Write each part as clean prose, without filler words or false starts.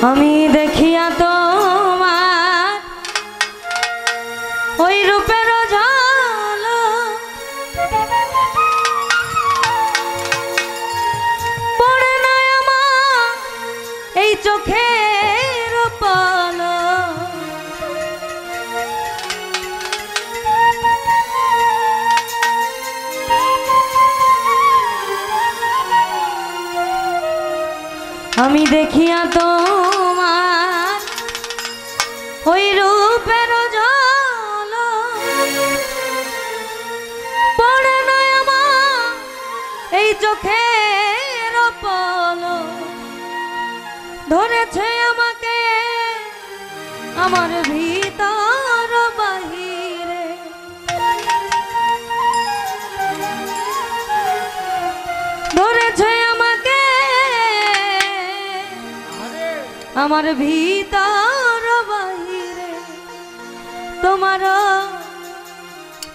আমি দেখিয়া তোমার ওই রূপের ঝলক পড়ে না আমার এই চোখের পলক। আমি দেখিয়া তোমার ওই রূপের ঝলক পড়ে না আমার এই চোখের পলক। ধরেছে আমাকে আমার ভিতর বাহিরে, ধরেছে আমাকে আমার ভিতর বাহিরে। তোমার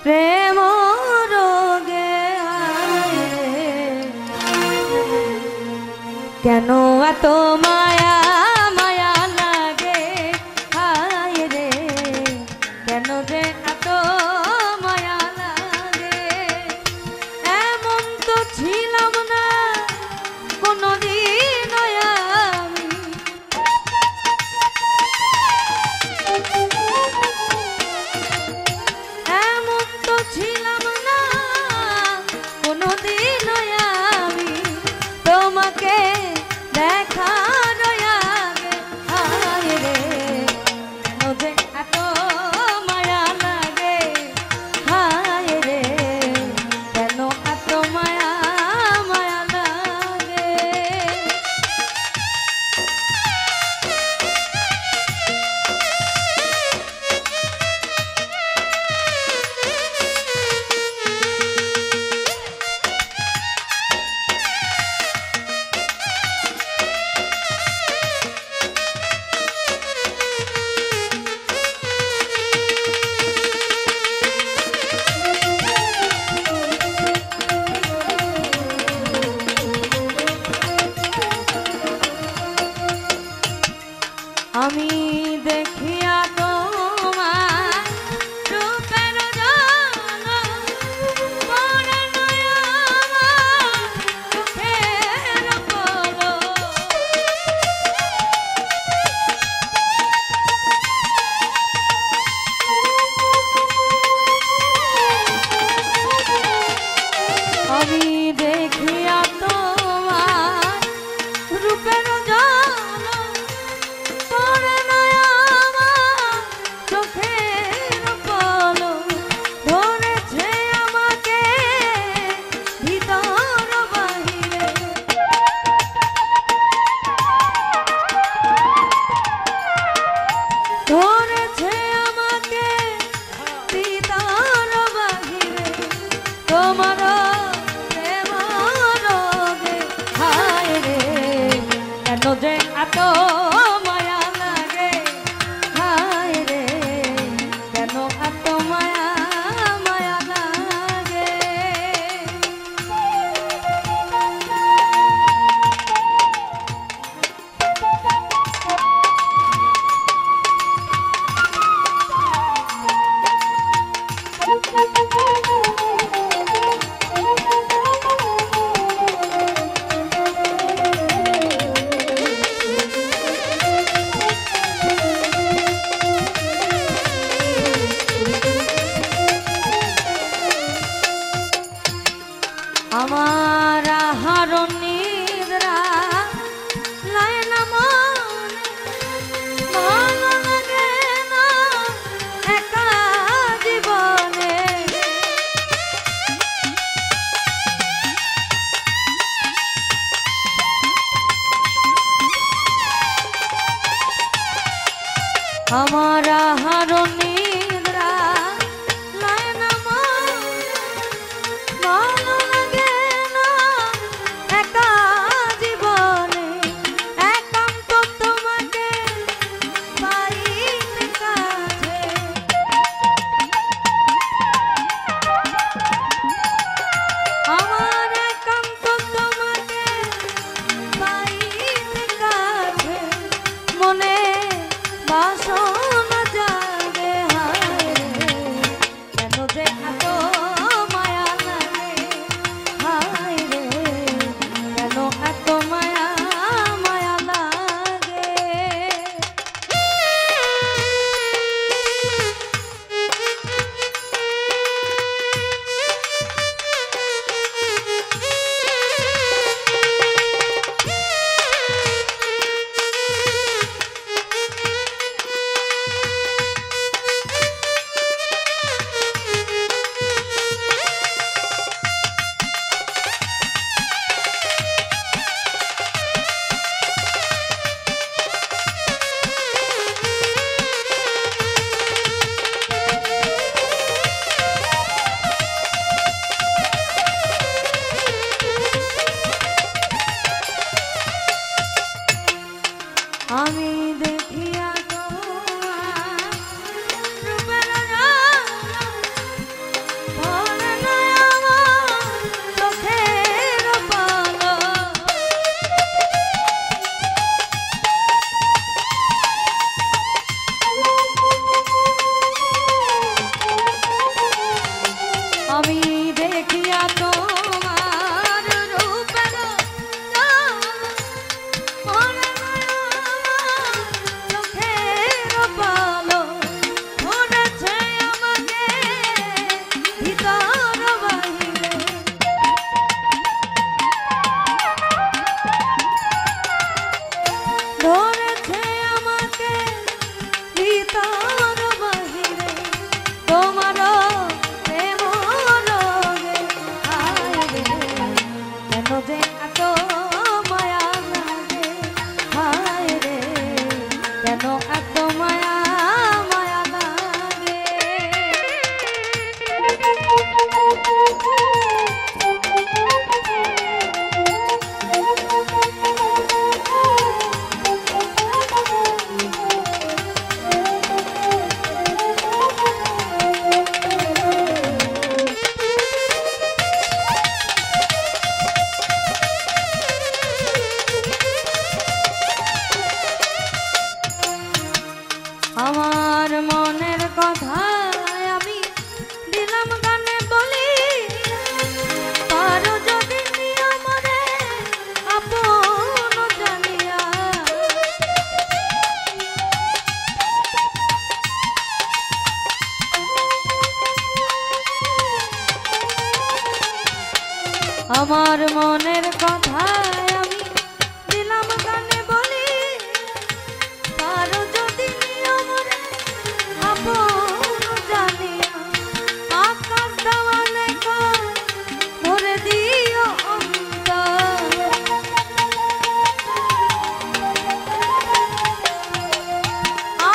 প্রেম রোগে কেন এত মায়া মায়া লাগে হায় রে, কেন যে এত মায়া লাগে। এমন তো ছিলাম না কোনদিন আমি, এমন তো ছিলাম না কোনদিন আমি। তোমাকে দেখার আগে হায় রে যে এত মায়া লাগে হায় রে, কেন এত মায়া মায়া লাগে। আমি দেখিয়া তোমার রূপের ঝলক পড়ে না আমার চোখের পলক। আমি দেখিয়া তোমার রূপের ঝলক পড়ে না আমার চোখের পলক। ধরেছে আমাকে ভিতর বাহিরে, ধরেছে আমাকে ভিতর বাহিরে। তোমার প্রেম রোগে হায় রে, কেন যে এত মায়া লাগে হায় রে, কেন এত মায়া মায়া লাগে। আমার আহার নিদ্রা লয় না মনে, ভালো লাগে না একা জীবনে। আমার আহার নিদ্রা লয় না মনে, ভালো লাগে না একা জীবনে। একান্ত তোমাকে পাইতে কাছে, আমার একান্ত তোমাকে পাইতে কাছে। আমি দেখিয়া তোমার রূপের ভরে নাই আমার চোখের পলক। আমি দেখিয়া তোমার রূপের ভরে নাই আমার চোখের পলক। ধরেছে আমাকে ভিতর বাহিরে, ধরেছে আমাকে ভিতর বাহিরে তোমার প্রেম রোগে। হায় রে কেন যে এত মায়া লাগে, হায় রে কেন এত মায়া মায়া লাগে। আমার মনের কথা আমি দিলাম গানে বলি, পারো যদি নিয়মরে আপন জানিয়া। আমার মনের কথা আমি দিলাম গানে বলি, পারো যদি নিয়মরে আপন জানিয়া। আকাশ দেওয়ানে ভরে দিও অন্তর,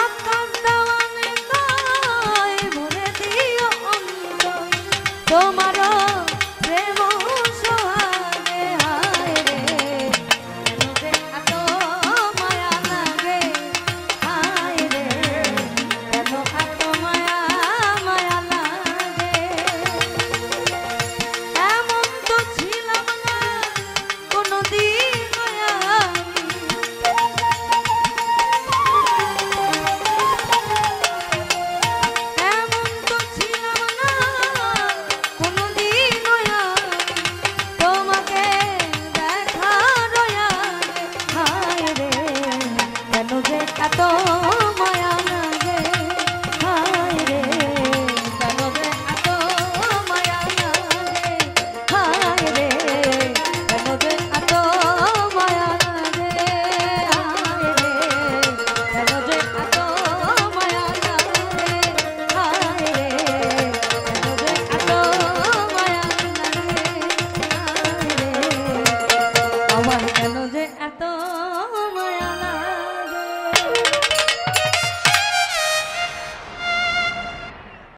আকাশ দেওয়ানে ভরে দিও অন্তর তোমার প্রেম সোহাগে। হায় রে কেন যে এত মায়া লাগে, হায় রে কেন এত মায়া মায়া লাগে। এমন তো ছিলাম না কোনোদিন আমি, এমন তো ছিলাম না কোনোদিন আমি, তোমাকে দেখার আগে। হায় রে কেন যে এত